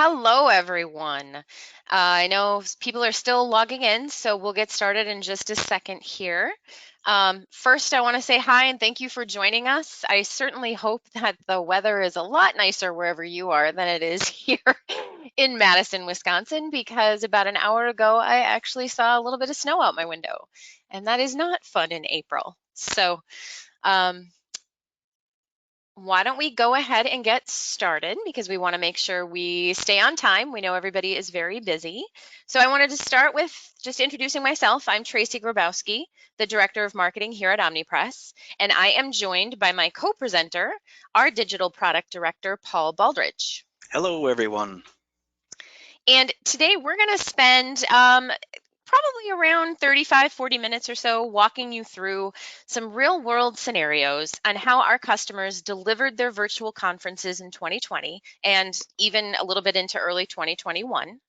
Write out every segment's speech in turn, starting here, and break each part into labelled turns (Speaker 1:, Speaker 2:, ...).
Speaker 1: Hello, everyone. I know people are still logging in, so we'll get started in just a second here. First, I want to say hi and thank you for joining us. I certainly hope that the weather is a lot nicer wherever you are than it is here in Madison, Wisconsin, because about an hour ago, I actually saw a little bit of snow out my window, and that is not fun in April. So, um, why don't we go ahead and get started because we want to make sure we stay on time. We know everybody is very busy. So I wanted to start with just introducing myself. I'm Tracy Grabowski, the Director of Marketing here at Omnipress, and I am joined by my co-presenter, our Digital Product Director, Paul Baldridge.
Speaker 2: Hello, everyone.
Speaker 1: And today we're going to spend probably around 35, 40 minutes or so walking you through some real world scenarios on how our customers delivered their virtual conferences in 2020 and even a little bit into early 2021.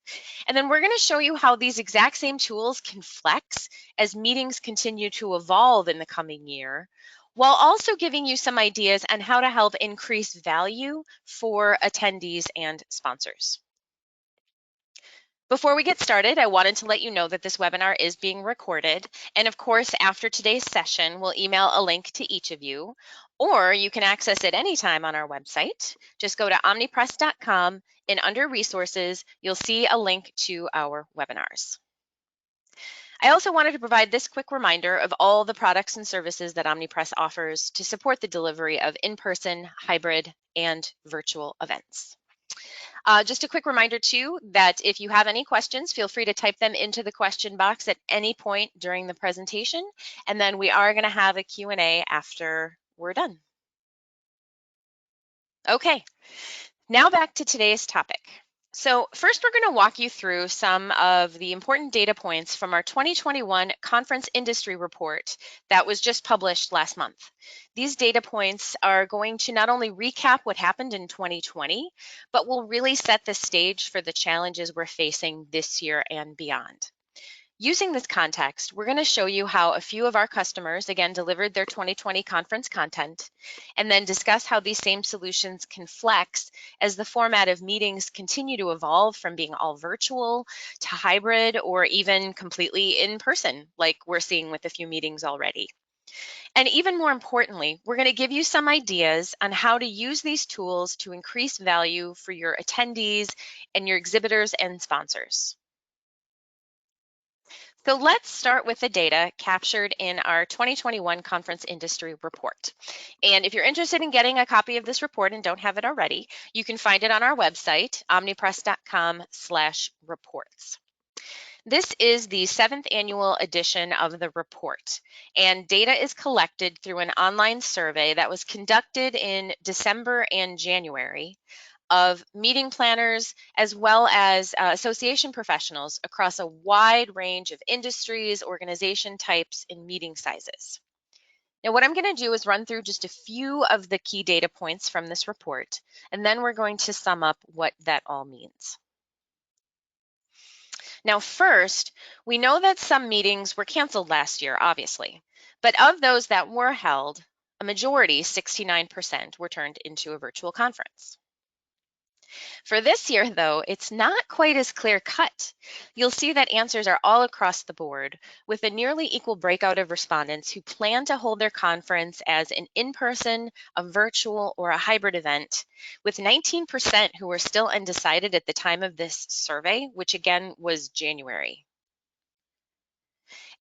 Speaker 1: And then we're going to show you how these exact same tools can flex as meetings continue to evolve in the coming year, while also giving you some ideas on how to help increase value for attendees and sponsors. Before we get started, I wanted to let you know that this webinar is being recorded. And of course, after today's session, we'll email a link to each of you, or you can access it anytime on our website. Just go to omnipress.com and under resources, you'll see a link to our webinars. I also wanted to provide this quick reminder of all the products and services that Omnipress offers to support the delivery of in-person, hybrid, and virtual events. Just a quick reminder too, that if you have any questions, feel free to type them into the question box at any point during the presentation. And then we are going to have a Q&A after we're done. Okay, now back to today's topic. So first, we're going to walk you through some of the important data points from our 2021 Conference Industry Report that was just published last month. These data points are going to not only recap what happened in 2020, but will really set the stage for the challenges we're facing this year and beyond. Using this context, we're going to show you how a few of our customers, again, delivered their 2020 conference content, and then discuss how these same solutions can flex as the format of meetings continue to evolve from being all virtual to hybrid or even completely in person, like we're seeing with a few meetings already. And even more importantly, we're going to give you some ideas on how to use these tools to increase value for your attendees and your exhibitors and sponsors. So let's start with the data captured in our 2021 Conference Industry Report. And if you're interested in getting a copy of this report and don't have it already, you can find it on our website, omnipress.com/reports. This is the 7th annual edition of the report, and data is collected through an online survey that was conducted in December and January of meeting planners as well as association professionals across a wide range of industries, organization types, and meeting sizes. Now, what I'm going to do is run through just a few of the key data points from this report, and then we're going to sum up what that all means. Now, first, we know that some meetings were canceled last year, obviously, but of those that were held, a majority, 69%, were turned into a virtual conference. For this year, though, it's not quite as clear cut. You'll see that answers are all across the board, with a nearly equal breakout of respondents who plan to hold their conference as an in-person, a virtual, or a hybrid event, with 19% who were still undecided at the time of this survey, which again was January.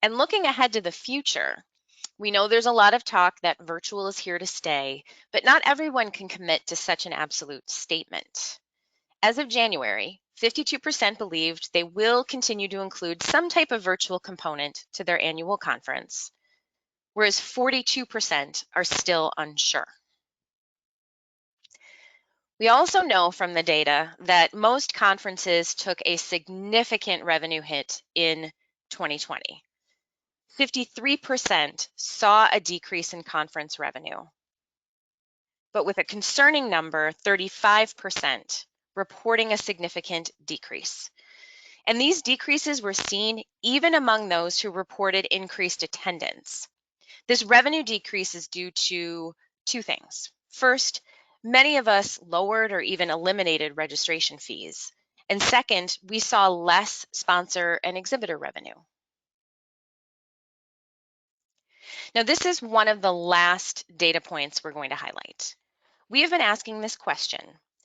Speaker 1: And looking ahead to the future, we know there's a lot of talk that virtual is here to stay, but not everyone can commit to such an absolute statement. As of January, 52% believed they will continue to include some type of virtual component to their annual conference, whereas 42% are still unsure. We also know from the data that most conferences took a significant revenue hit in 2020. 53% saw a decrease in conference revenue, but with a concerning number, 35%, reporting a significant decrease. And these decreases were seen even among those who reported increased attendance. This revenue decrease is due to two things. First, many of us lowered or even eliminated registration fees. And second, we saw less sponsor and exhibitor revenue. Now, this is one of the last data points we're going to highlight. We have been asking this question,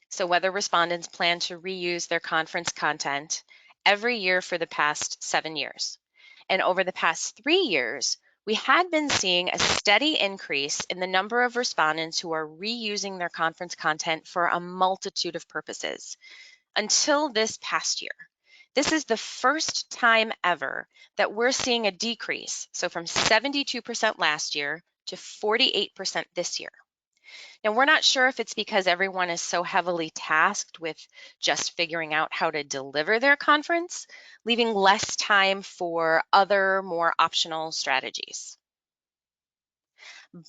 Speaker 1: so whether respondents plan to reuse their conference content every year for the past 7 years. And over the past 3 years, we had been seeing a steady increase in the number of respondents who are reusing their conference content for a multitude of purposes until this past year. This is the first time ever that we're seeing a decrease, so from 72% last year to 48% this year. Now, we're not sure if it's because everyone is so heavily tasked with just figuring out how to deliver their conference, leaving less time for other more optional strategies.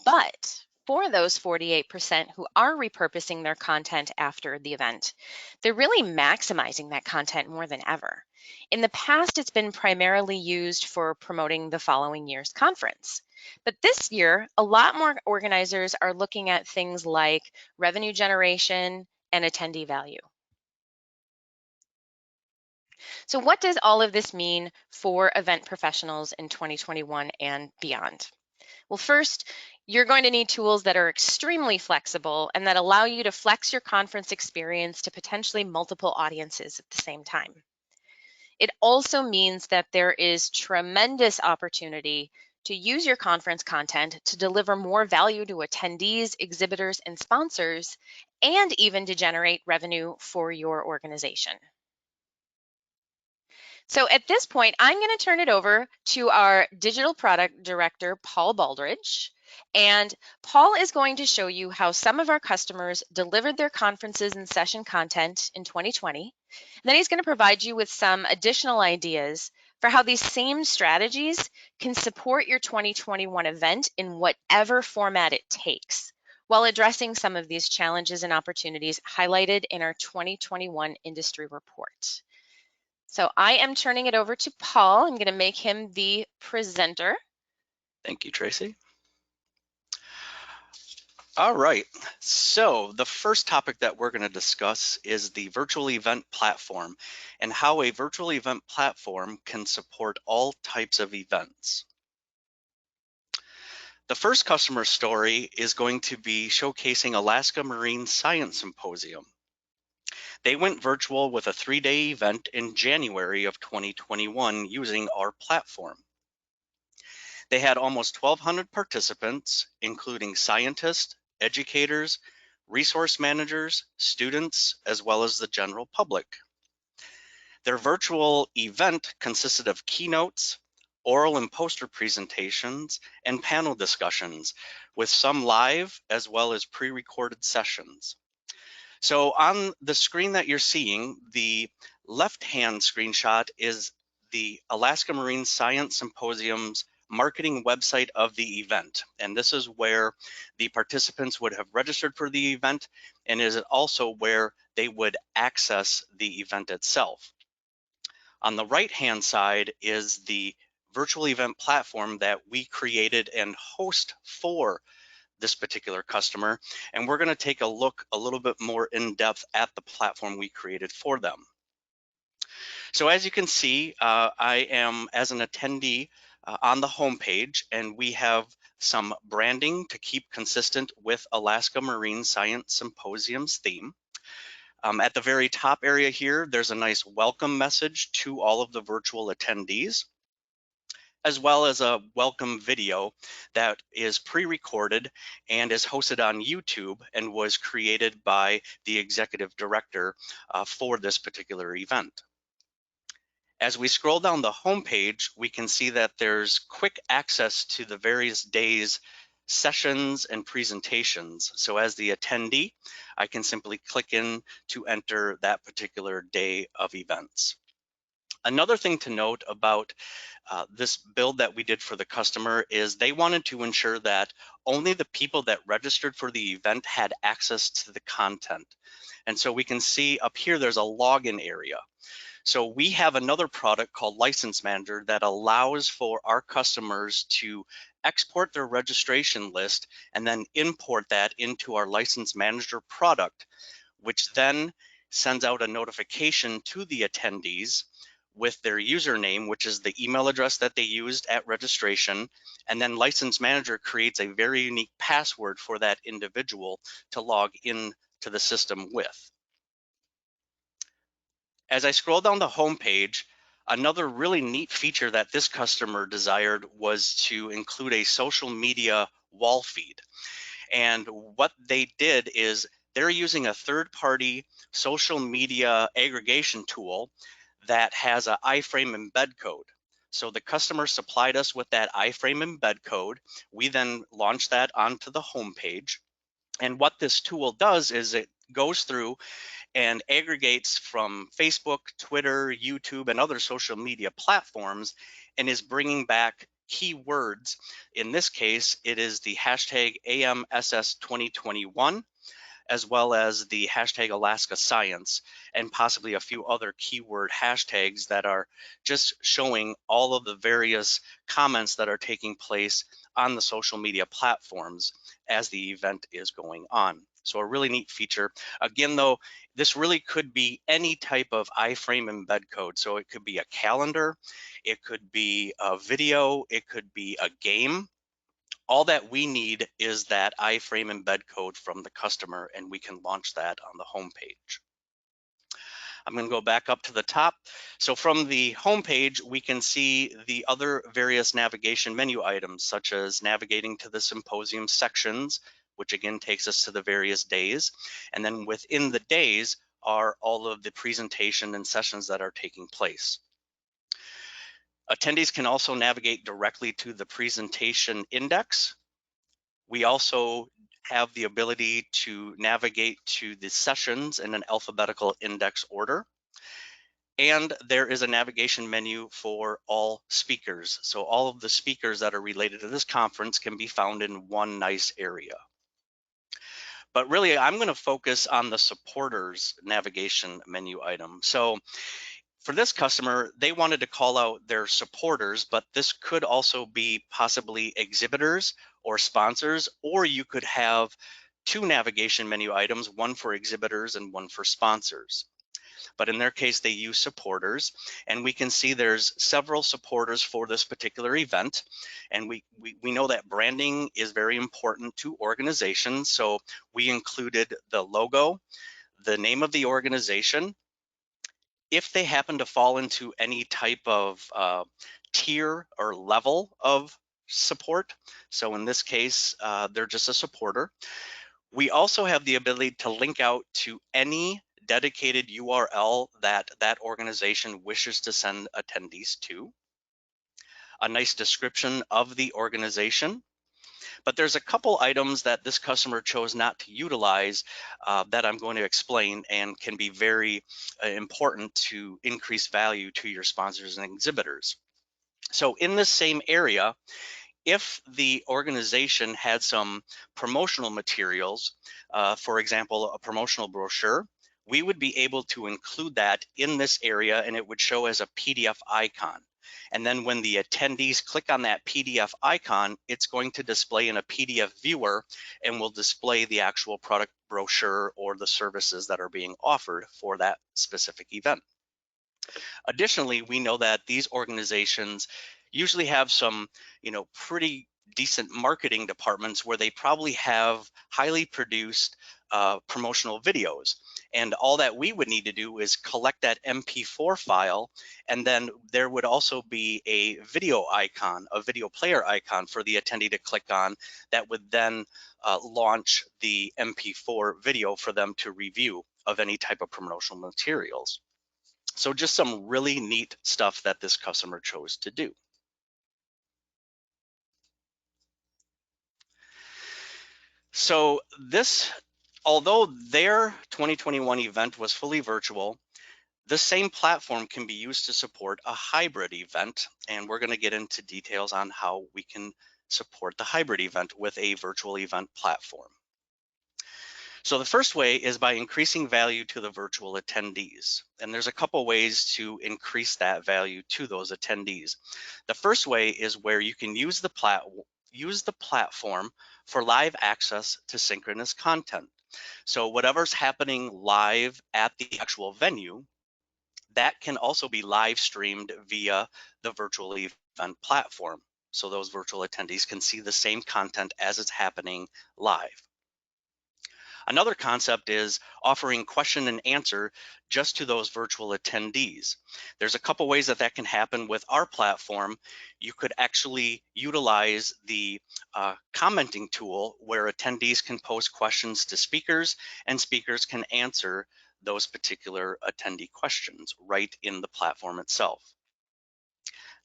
Speaker 1: But for those 48% who are repurposing their content after the event, they're really maximizing that content more than ever. In the past, it's been primarily used for promoting the following year's conference. But this year, a lot more organizers are looking at things like revenue generation and attendee value. So what does all of this mean for event professionals in 2021 and beyond? Well, first, you're going to need tools that are extremely flexible and that allow you to flex your conference experience to potentially multiple audiences at the same time. It also means that there is tremendous opportunity to use your conference content to deliver more value to attendees, exhibitors, and sponsors, and even to generate revenue for your organization. So at this point, I'm going to turn it over to our digital product director, Paul Baldridge. And Paul is going to show you how some of our customers delivered their conferences and session content in 2020. And then he's going to provide you with some additional ideas for how these same strategies can support your 2021 event in whatever format it takes, while addressing some of these challenges and opportunities highlighted in our 2021 industry report. So I am turning it over to Paul. I'm going to make him the presenter.
Speaker 2: Thank you, Tracy. All right, so the first topic that we're going to discuss is the virtual event platform and how a virtual event platform can support all types of events. The first customer story is going to be showcasing Alaska Marine Science Symposium. They went virtual with a 3-day event in January of 2021 using our platform. They had almost 1,200 participants, including scientists, educators, resource managers, students, as well as the general public. Their virtual event consisted of keynotes, oral and poster presentations, and panel discussions, with some live as well as pre-recorded sessions. So on the screen that you're seeing, the left-hand screenshot is the Alaska Marine Science Symposium's marketing website of the event. And this is where the participants would have registered for the event, and is also where they would access the event itself. On the right-hand side is the virtual event platform that we created and host for this particular customer, and we're going to take a look a little bit more in depth at the platform we created for them. So as you can see, I am as an attendee on the homepage, and we have some branding to keep consistent with Alaska Marine Science Symposium's theme. At the very top area here, there's a nice welcome message to all of the virtual attendees, as well as a welcome video that is pre-recorded and is hosted on YouTube and was created by the executive director for this particular event. As we scroll down the homepage, we can see that there's quick access to the various days' sessions and presentations. So as the attendee, I can simply click in to enter that particular day of events. Another thing to note about this build that we did for the customer is they wanted to ensure that only the people that registered for the event had access to the content. And so we can see up here, there's a login area. So we have another product called License Manager that allows for our customers to export their registration list and then import that into our License Manager product, which then sends out a notification to the attendees with their username, which is the email address that they used at registration, and then License Manager creates a very unique password for that individual to log in to the system with. As I scroll down the home page, another really neat feature that this customer desired was to include a social media wall feed. And what they did is they're using a third-party social media aggregation tool that has an iframe embed code. So the customer supplied us with that iframe embed code. We then launched that onto the home page. And what this tool does is it goes through and aggregates from Facebook, Twitter, YouTube, and other social media platforms and is bringing back keywords. In this case, it is the hashtag AMSS2021, as well as the hashtag Alaska Science, and possibly a few other keyword hashtags that are just showing all of the various comments that are taking place on the social media platforms as the event is going on. So a really neat feature. Again, though, this really could be any type of iframe embed code. So it could be a calendar, it could be a video, it could be a game. All that we need is that iframe embed code from the customer, and we can launch that on the home page. I'm going to go back up to the top. So from the home page, we can see the other various navigation menu items, such as navigating to the symposium sections, which again takes us to the various days. And then within the days are all of the presentation and sessions that are taking place. Attendees can also navigate directly to the presentation index. We also have the ability to navigate to the sessions in an alphabetical index order. And there is a navigation menu for all speakers. So all of the speakers that are related to this conference can be found in one nice area. But really, I'm going to focus on the supporters navigation menu item. So for this customer, they wanted to call out their supporters, but this could also be possibly exhibitors or sponsors, or you could have two navigation menu items, one for exhibitors and one for sponsors. But in their case, they use supporters, and we can see there's several supporters for this particular event. And we know that branding is very important to organizations. So we included the logo, the name of the organization, if they happen to fall into any type of tier or level of support. So in this case, they're just a supporter. We also have the ability to link out to any dedicated URL that that organization wishes to send attendees to, a nice description of the organization. But there's a couple items that this customer chose not to utilize that I'm going to explain and can be very important to increase value to your sponsors and exhibitors. So in this same area, if the organization had some promotional materials, for example, a promotional brochure, we would be able to include that in this area and it would show as a PDF icon. And then when the attendees click on that PDF icon, it's going to display in a PDF viewer and will display the actual product brochure or the services that are being offered for that specific event. Additionally, we know that these organizations usually have some, pretty decent marketing departments where they probably have highly produced promotional videos. And all that we would need to do is collect that MP4 file, and then there would also be a video icon, a video player icon for the attendee to click on that would then launch the MP4 video for them to review of any type of promotional materials. So just some really neat stuff that this customer chose to do. So this, although their 2021 event was fully virtual, the same platform can be used to support a hybrid event. And we're going to get into details on how we can support the hybrid event with a virtual event platform. So the first way is by increasing value to the virtual attendees. And there's a couple ways to increase that value to those attendees. The first way is where you can use the platform for live access to synchronous content. So whatever's happening live at the actual venue, that can also be live streamed via the virtual event platform. So those virtual attendees can see the same content as it's happening live. Another concept is offering question and answer just to those virtual attendees. There's a couple ways that that can happen with our platform. You could actually utilize the commenting tool where attendees can post questions to speakers and speakers can answer those particular attendee questions right in the platform itself.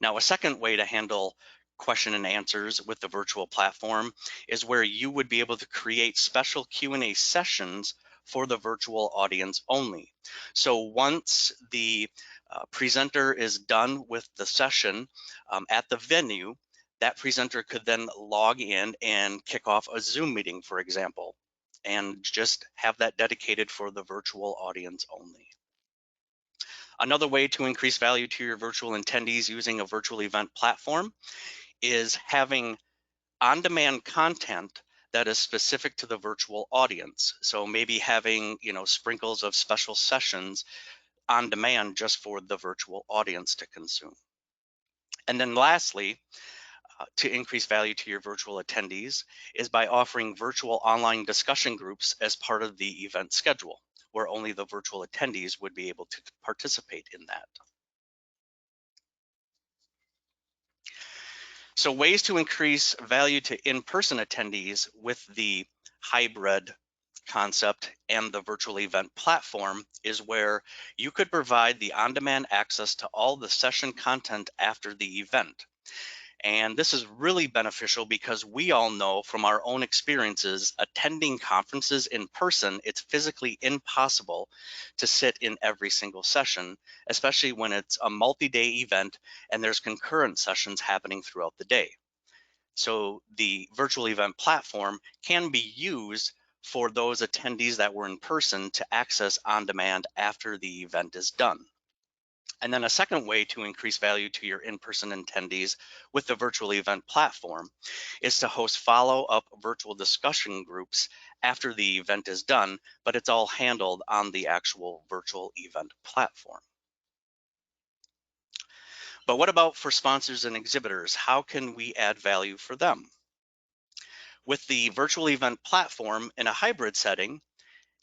Speaker 2: Now, a second way to handle question and answers with the virtual platform is where you would be able to create special Q&A sessions for the virtual audience only. So once the presenter is done with the session at the venue, that presenter could then log in and kick off a Zoom meeting, for example, and just have that dedicated for the virtual audience only. Another way to increase value to your virtual attendees using a virtual event platform is having on-demand content that is specific to the virtual audience. So maybe having, sprinkles of special sessions on demand just for the virtual audience to consume. And then lastly, to increase value to your virtual attendees is by offering virtual online discussion groups as part of the event schedule, where only the virtual attendees would be able to participate in that. So ways to increase value to in-person attendees with the hybrid concept and the virtual event platform is where you could provide the on-demand access to all the session content after the event. And this is really beneficial because we all know from our own experiences attending conferences in person, it's physically impossible to sit in every single session, especially when it's a multi-day event and there's concurrent sessions happening throughout the day. So the virtual event platform can be used for those attendees that were in person to access on demand after the event is done. And then a second way to increase value to your in-person attendees with the virtual event platform is to host follow-up virtual discussion groups after the event is done, but it's all handled on the actual virtual event platform. But what about for sponsors and exhibitors? How can we add value for them? With the virtual event platform in a hybrid setting,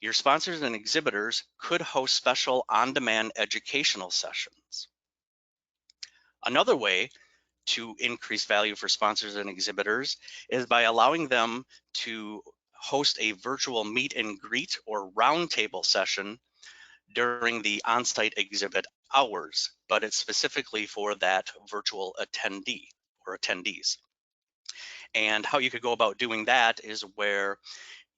Speaker 2: your sponsors and exhibitors could host special on-demand educational sessions. Another way to increase value for sponsors and exhibitors is by allowing them to host a virtual meet and greet or roundtable session during the on-site exhibit hours, but it's specifically for that virtual attendee or attendees. And how you could go about doing that is where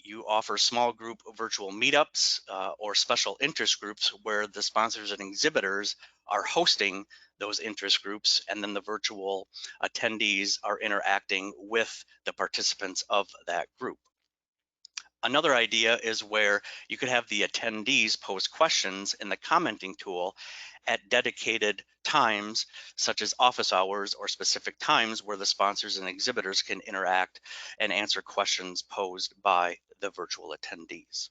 Speaker 2: you offer small group virtual meetups or special interest groups where the sponsors and exhibitors are hosting those interest groups, and then the virtual attendees are interacting with the participants of that group. Another idea is where you could have the attendees post questions in the commenting tool at dedicated times, such as office hours or specific times where the sponsors and exhibitors can interact and answer questions posed by the virtual attendees.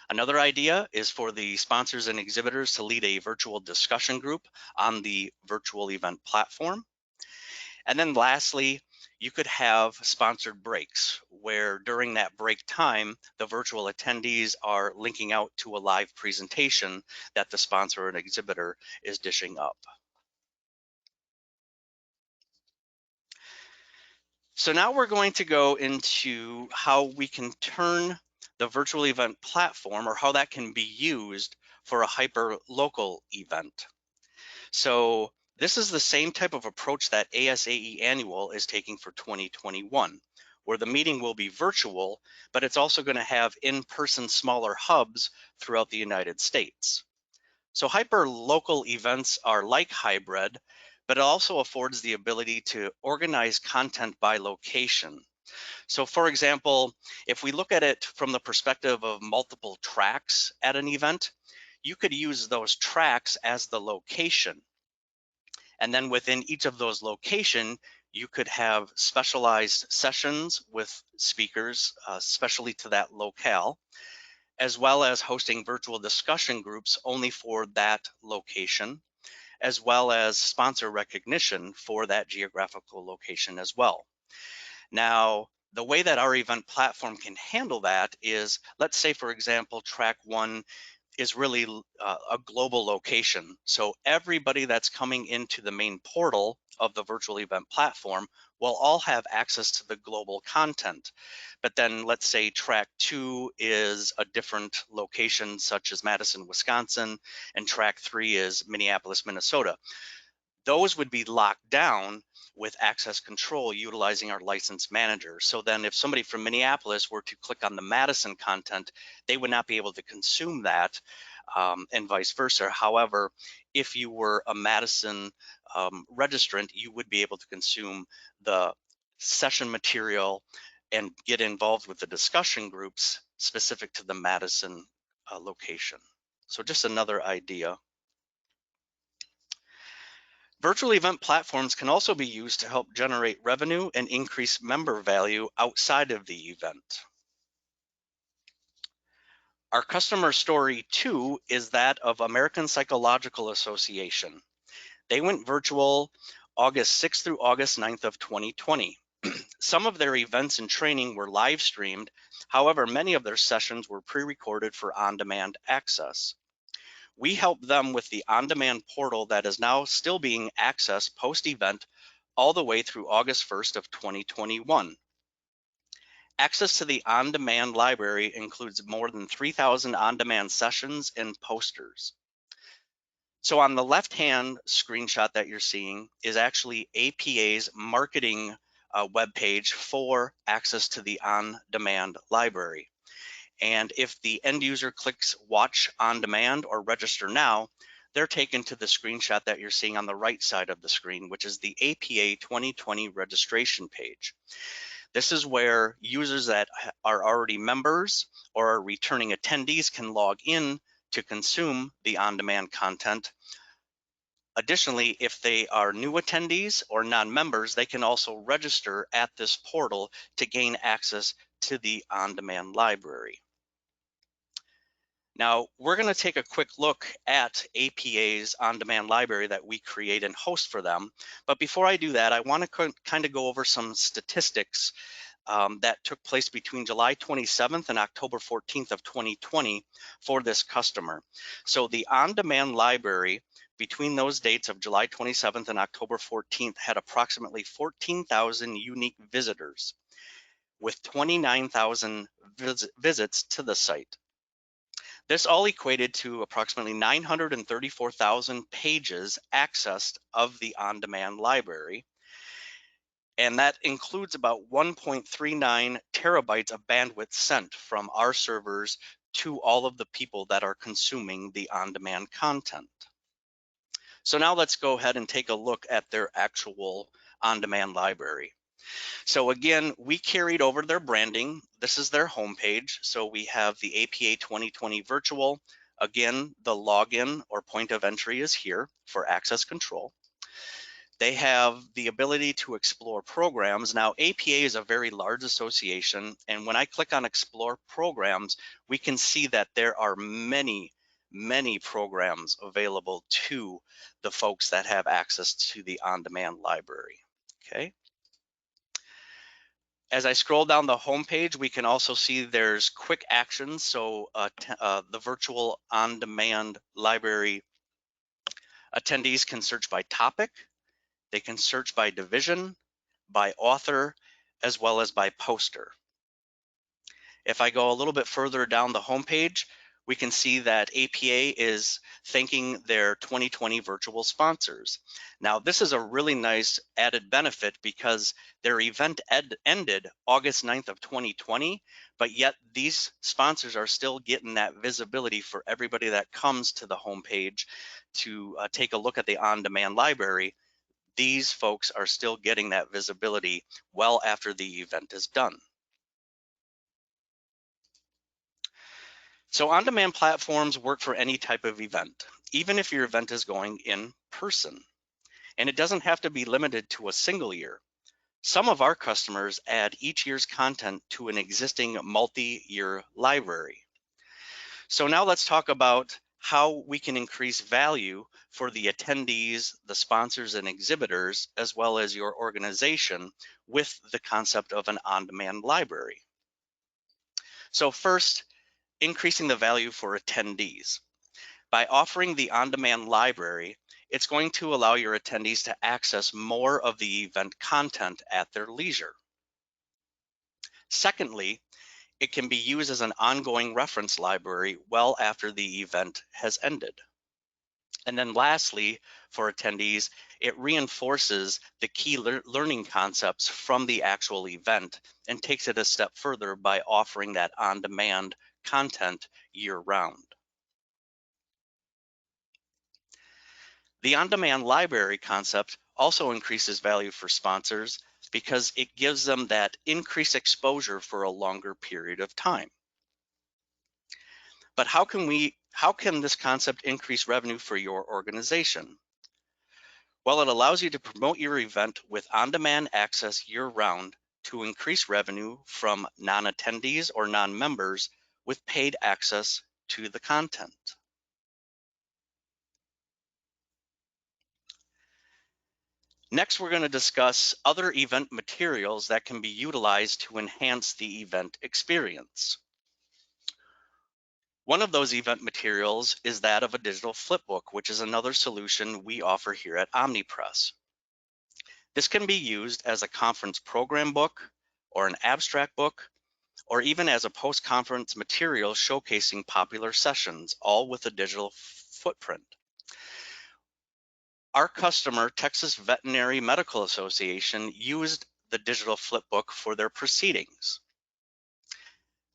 Speaker 2: Another idea is for the sponsors and exhibitors to lead a virtual discussion group on the virtual event platform. And then lastly, you could have sponsored breaks where during that break time, the virtual attendees are linking out to a live presentation that the sponsor and exhibitor is dishing up. So now we're going to go into how we can turn the virtual event platform or how that can be used for a hyper-local event. So this is the same type of approach that ASAE Annual is taking for 2021, where the meeting will be virtual, but it's also going to have in-person smaller hubs throughout the United States. So hyper-local events are like hybrid, but it also affords the ability to organize content by location. So for example, if we look at it from the perspective of multiple tracks at an event, you could use those tracks as the location. And then within each of those locations, You could have specialized sessions with speakers, specially to that locale, as well as hosting virtual discussion groups only for that location, as well as sponsor recognition for that geographical location as well. Now, the way that our event platform can handle that is, let's say, for example, track one is really a global location. So everybody that's coming into the main portal of the virtual event platform will all have access to the global content. But then let's say track two is a different location, such as Madison, Wisconsin, and track three is Minneapolis, Minnesota. Those would be locked down with access control utilizing our license manager. So then if somebody from Minneapolis were to click on the Madison content, they would not be able to consume that, and vice versa. However, if you were a Madison registrant, you would be able to consume the session material and get involved with the discussion groups specific to the Madison location. So just another idea. Virtual event platforms can also be used to help generate revenue and increase member value outside of the event. Our customer story two is that of American Psychological Association. They went virtual August 6th through August 9th of 2020. Some of their events and training were live streamed. However, many of their sessions were pre-recorded for on-demand access. We help them with the on-demand portal that is now still being accessed post-event all the way through August 1st of 2021. Access to the on-demand library includes more than 3,000 on-demand sessions and posters. So on the left-hand screenshot that you're seeing is actually APA's marketing webpage for access to the on-demand library. And if the end user clicks watch on demand or register now, they're taken to the screenshot that you're seeing on the right side of the screen, which is the APA 2020 registration page. This is where users that are already members or are returning attendees can log in to consume the on-demand content. Additionally, if they are new attendees or non-members, they can also register at this portal to gain access to the on-demand library. Now, we're going to take a quick look at APA's on-demand library that we create and host for them. But before I do that, I want to kind of go over some statistics that took place between July 27th and October 14th of 2020 for this customer. So the on-demand library between those dates of July 27th and October 14th had approximately 14,000 unique visitors with 29,000 visits to the site. This all equated to approximately 934,000 pages accessed of the on-demand library. And that includes about 1.39 terabytes of bandwidth sent from our servers to all of the people that are consuming the on-demand content. So now let's go ahead and take a look at their actual on-demand library. So again, we carried over their branding. This is their homepage. So we have the APA 2020 virtual. Again, the login or point of entry is here for access control. They have the ability to explore programs. Now, APA is a very large association, and when I click on explore programs, we can see that there are many programs available to the folks that have access to the on-demand library. Okay. As I scroll down the homepage, we can also see there's quick actions. So the virtual on-demand library attendees can search by topic, they can search by division, by author, as well as by poster. If I go a little bit further down the homepage, we can see that APA is thanking their 2020 virtual sponsors. Now, this is a really nice added benefit because their event ended August 9th of 2020, but yet these sponsors are still getting that visibility for everybody that comes to the homepage to take a look at the on-demand library. These folks are still getting that visibility well after the event is done. So on-demand platforms work for any type of event, even if your event is going in person. And it doesn't have to be limited to a single year. Some of our customers add each year's content to an existing multi-year library. So now let's talk about how we can increase value for the attendees, the sponsors and exhibitors, as well as your organization with the concept of an on-demand library. So first, increasing the value for attendees. By offering the on-demand library, it's going to allow your attendees to access more of the event content at their leisure. Secondly, it can be used as an ongoing reference library well after the event has ended. And then lastly, for attendees, it reinforces the key learning concepts from the actual event and takes it a step further by offering that on-demand content year-round. The on-demand library concept also increases value for sponsors because it gives them that increased exposure for a longer period of time. But how can this concept increase revenue for your organization? Well, it allows you to promote your event with on-demand access year-round to increase revenue from non-attendees or non-members with paid access to the content. Next, we're going to discuss other event materials that can be utilized to enhance the event experience. One of those event materials is that of a digital flipbook, which is another solution we offer here at Omnipress. This can be used as a conference program book or an abstract book, or even as a post-conference material showcasing popular sessions, all with a digital footprint. Our customer, Texas Veterinary Medical Association, used the digital flipbook for their proceedings.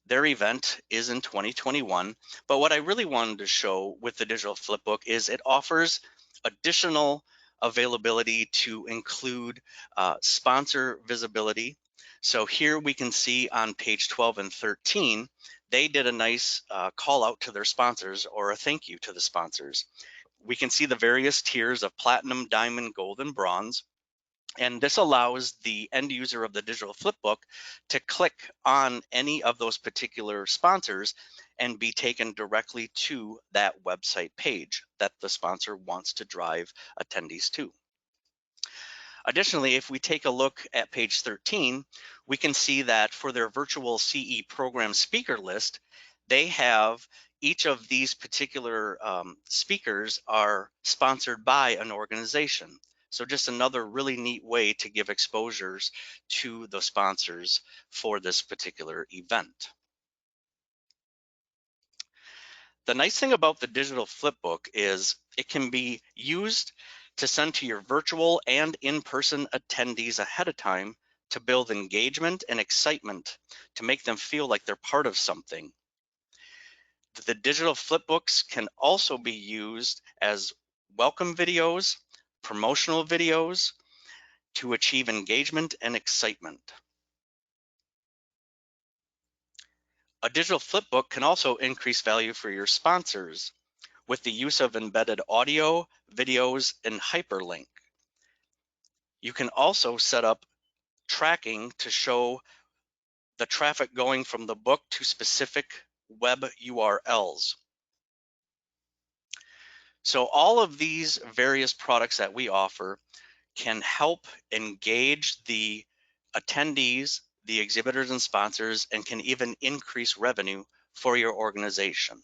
Speaker 2: Their event is in 2021, but what I really wanted to show with the digital flipbook is it offers additional availability to include sponsor visibility. So here we can see on page 12 and 13, they did a nice call out to their sponsors or a thank you to the sponsors. We can see the various tiers of platinum, diamond, gold, and bronze. And this allows the end user of the digital flipbook to click on any of those particular sponsors and be taken directly to that website page that the sponsor wants to drive attendees to. Additionally, if we take a look at page 13, we can see that for their virtual CE program speaker list, they have each of these particular speakers are sponsored by an organization. So just another really neat way to give exposures to the sponsors for this particular event. The nice thing about the digital flipbook is it can be used to send to your virtual and in-person attendees ahead of time to build engagement and excitement to make them feel like they're part of something. The digital flipbooks can also be used as welcome videos, promotional videos to achieve engagement and excitement. A digital flipbook can also increase value for your sponsors with the use of embedded audio, videos, and hyperlink. You can also set up tracking to show the traffic going from the book to specific web URLs. So all of these various products that we offer can help engage the attendees, the exhibitors and sponsors, and can even increase revenue for your organization.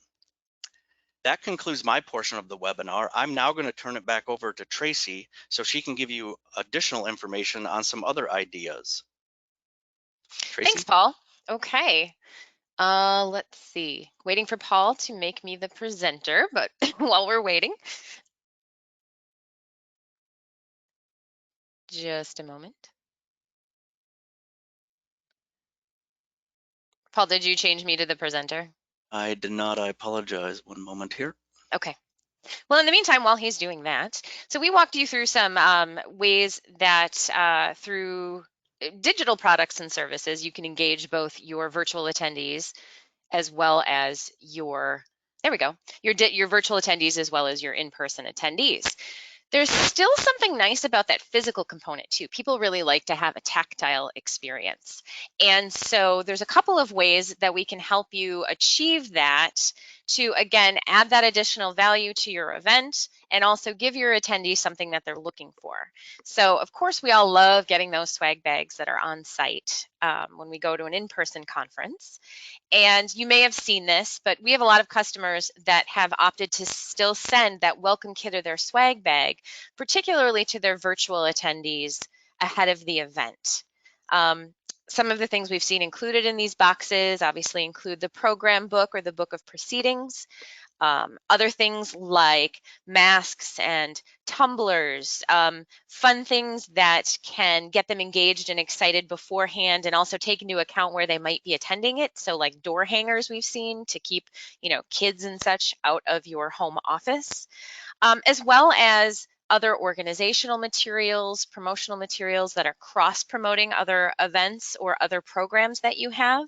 Speaker 2: That concludes my portion of the webinar. I'm now going to turn it back over to Tracy so she can give you additional information on some other ideas. Tracy?
Speaker 1: Thanks, Paul. Okay. Let's see. Waiting for Paul to make me the presenter, but while we're waiting, just a moment. Paul, did you change me to the presenter?
Speaker 2: I did not. I apologize. One moment here.
Speaker 1: Okay. Well, in the meantime, while he's doing that, so we walked you through some ways that through digital products and services, you can engage both your virtual attendees as well as your, there we go, your virtual attendees as well as your in-person attendees. There's still something nice about that physical component too. People really like to have a tactile experience. And so there's a couple of ways that we can help you achieve that to, again, add that additional value to your event and also give your attendees something that they're looking for. So, of course, we all love getting those swag bags that are on site when we go to an in-person conference. And you may have seen this, but we have a lot of customers that have opted to still send that welcome kit or their swag bag, particularly to their virtual attendees ahead of the event. Some of the things we've seen included in these boxes obviously include the program book or the book of proceedings, other things like masks and tumblers, fun things that can get them engaged and excited beforehand and also take into account where they might be attending it. So like door hangers we've seen to keep, kids and such out of your home office, as well as other organizational materials, promotional materials that are cross-promoting other events or other programs that you have,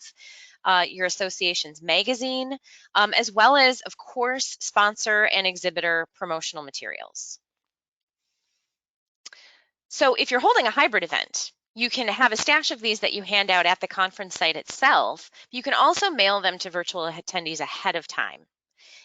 Speaker 1: your association's magazine, as well as, of course, sponsor and exhibitor promotional materials. So if you're holding a hybrid event, you can have a stash of these that you hand out at the conference site itself. You can also mail them to virtual attendees ahead of time.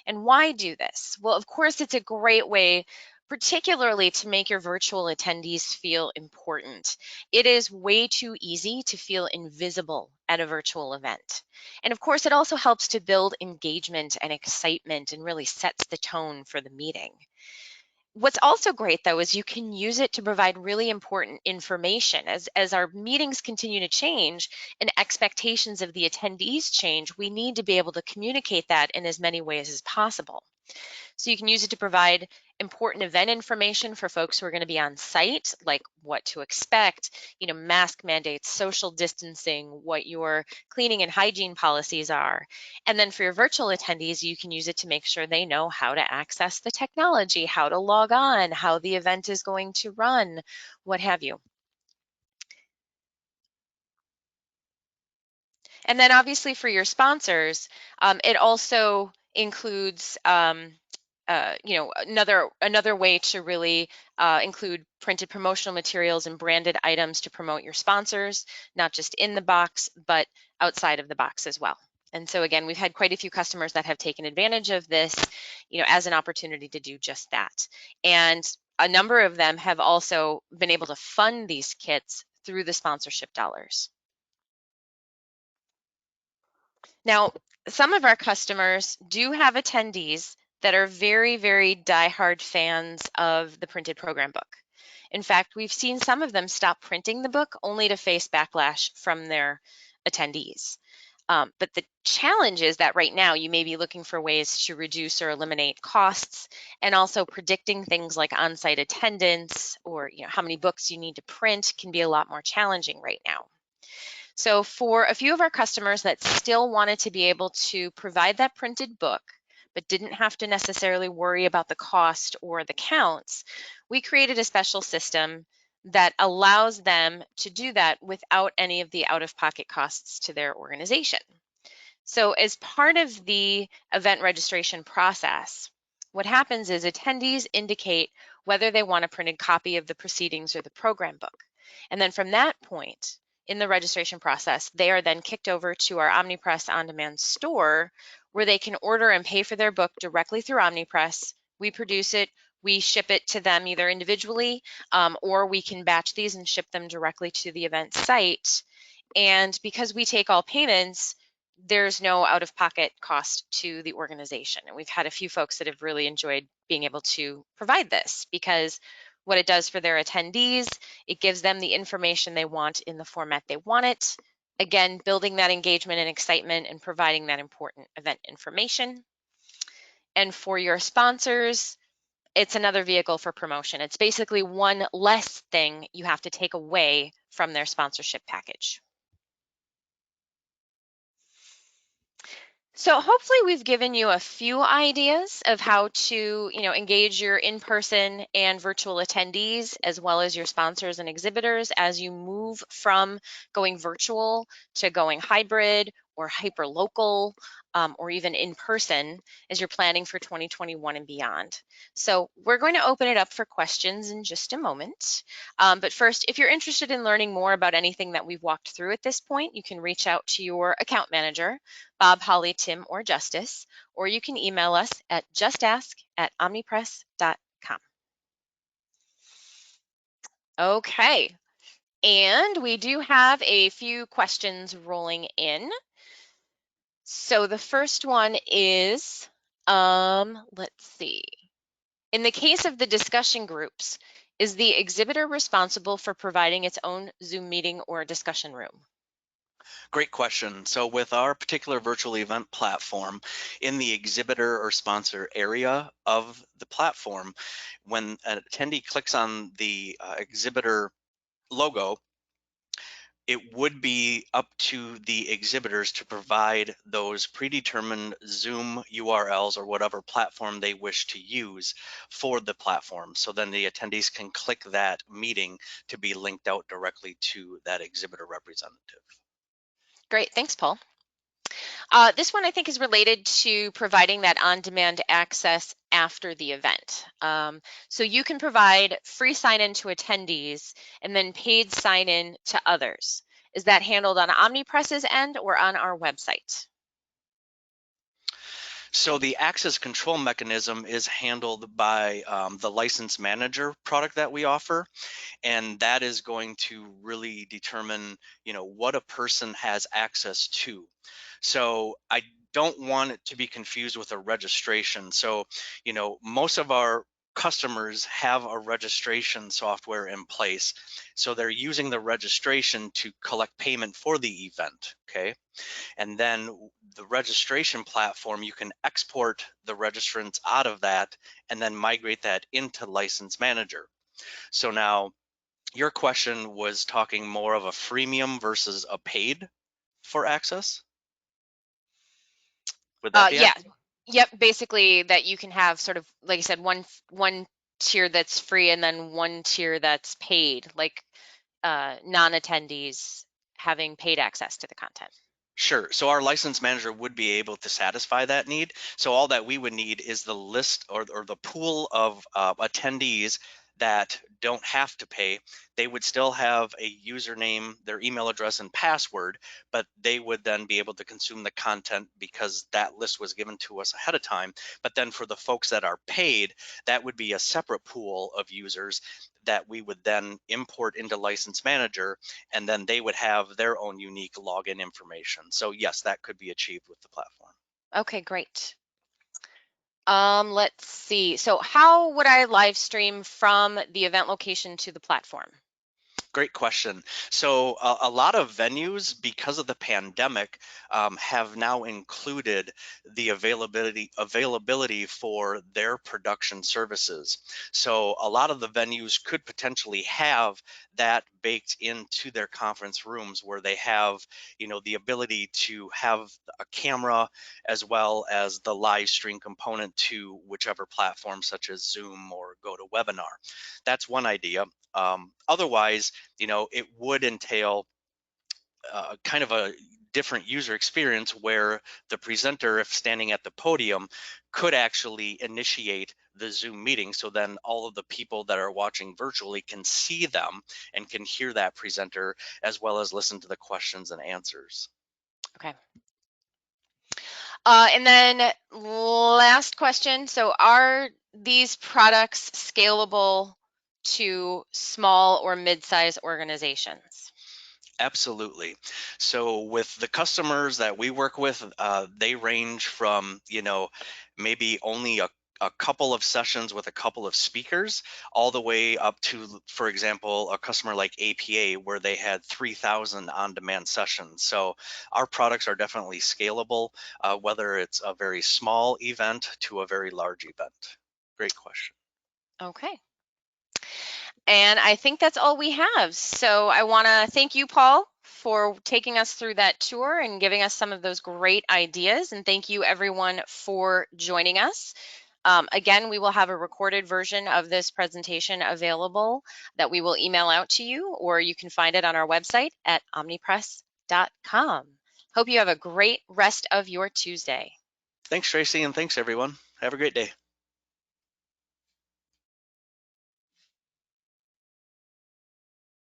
Speaker 1: And why do this? Well, of course, it's a great way, particularly to make your virtual attendees feel important. It is way too easy to feel invisible at a virtual event. And of course, it also helps to build engagement and excitement and really sets the tone for the meeting. What's also great though is you can use it to provide really important information. As our meetings continue to change and expectations of the attendees change, we need to be able to communicate that in as many ways as possible. So you can use it to provide important event information for folks who are going to be on site, like what to expect, mask mandates, social distancing, what your cleaning and hygiene policies are. And then for your virtual attendees, you can use it to make sure they know how to access the technology, how to log on, how the event is going to run, what have you. And then obviously for your sponsors, it also includes another way to really include printed promotional materials and branded items to promote your sponsors, not just in the box, but outside of the box as well. And so again, we've had quite a few customers that have taken advantage of this, as an opportunity to do just that. And a number of them have also been able to fund these kits through the sponsorship dollars. Now, some of our customers do have attendees that are very, very diehard fans of the printed program book. In fact, we've seen some of them stop printing the book only to face backlash from their attendees. But the challenge is that right now you may be looking for ways to reduce or eliminate costs, and also predicting things like on-site attendance or how many books you need to print can be a lot more challenging right now. So for a few of our customers that still wanted to be able to provide that printed book, but didn't have to necessarily worry about the cost or the counts, we created a special system that allows them to do that without any of the out-of-pocket costs to their organization. So as part of the event registration process, what happens is attendees indicate whether they want a printed copy of the proceedings or the program book. And then from that point in the registration process, they are then kicked over to our Omnipress on-demand store where they can order and pay for their book directly through Omnipress. We produce it, we ship it to them either individually, or we can batch these and ship them directly to the event site. And because we take all payments, there's no out-of-pocket cost to the organization. And we've had a few folks that have really enjoyed being able to provide this because what it does for their attendees, it gives them the information they want in the format they want it. Again, building that engagement and excitement and providing that important event information. And for your sponsors, it's another vehicle for promotion. It's basically one less thing you have to take away from their sponsorship package. So hopefully we've given you a few ideas of how to, engage your in-person and virtual attendees, as well as your sponsors and exhibitors as you move from going virtual to going hybrid or hyperlocal, or even in person as you're planning for 2021 and beyond. So we're going to open it up for questions in just a moment. But first, if you're interested in learning more about anything that we've walked through at this point, you can reach out to your account manager, Bob, Holly, Tim, or Justice, or you can email us at justask@omnipress.com. Okay, and we do have a few questions rolling in. So the first one is, let's see. In the case of the discussion groups, is the exhibitor responsible for providing its own Zoom meeting or discussion room?
Speaker 2: Great question. So with our particular virtual event platform, in the exhibitor or sponsor area of the platform, when an attendee clicks on the exhibitor logo, it would be up to the exhibitors to provide those predetermined Zoom URLs or whatever platform they wish to use for the platform. So then the attendees can click that meeting to be linked out directly to that exhibitor representative.
Speaker 1: Great, thanks, Paul. This one I think is related to providing that on-demand access after the event. So you can provide free sign-in to attendees and then paid sign-in to others. Is that handled on Omnipress's end or on our website?
Speaker 2: So the access control mechanism is handled by the license manager product that we offer, and that is going to really determine, what a person has access to. So I don't want it to be confused with a registration. So, most of our customers have a registration software in place. So they're using the registration to collect payment for the event, okay? And then the registration platform, you can export the registrants out of that and then migrate that into License Manager. So now your question was talking more of a freemium versus a paid for access. Would that be
Speaker 1: Yeah,
Speaker 2: accurate?
Speaker 1: yep. Basically, that you can have sort of, like I said, one tier that's free and then one tier that's paid, like non-attendees having paid access to the content.
Speaker 2: Sure. So our license manager would be able to satisfy that need. So all that we would need is the list or the pool of attendees that don't have to pay. They would still have a username, their email address, and password, but they would then be able to consume the content because that list was given to us ahead of time. But then for the folks that are paid, that would be a separate pool of users that we would then import into License Manager, and then they would have their own unique login information. So yes, that could be achieved with the platform.
Speaker 1: Okay, great. Let's see. So how would I live stream from the event location to the platform?
Speaker 2: Great question. So a lot of venues, because of the pandemic, have now included the availability for their production services. So a lot of the venues could potentially have that baked into their conference rooms, where they have, the ability to have a camera as well as the live stream component to whichever platform, such as Zoom or GoToWebinar. That's one idea. Otherwise, it would entail kind of a different user experience where the presenter, if standing at the podium, could actually initiate the Zoom meeting. So then all of the people that are watching virtually can see them and can hear that presenter as well as listen to the questions and answers.
Speaker 1: Okay. And then last question. So are these products scalable to small or mid-sized organizations?
Speaker 2: Absolutely. So with the customers that we work with, they range from, maybe only a couple of sessions with a couple of speakers, all the way up to, for example, a customer like APA, where they had 3,000 on-demand sessions. So our products are definitely scalable, whether it's a very small event to a very large event. Great question.
Speaker 1: Okay. And I think that's all we have. So I want to thank you, Paul, for taking us through that tour and giving us some of those great ideas. And thank you, everyone, for joining us. Again, we will have a recorded version of this presentation available that we will email out to you, or you can find it on our website at omnipress.com. Hope you have a great rest of your Tuesday.
Speaker 2: Thanks, Tracy, and thanks, everyone. Have a great day.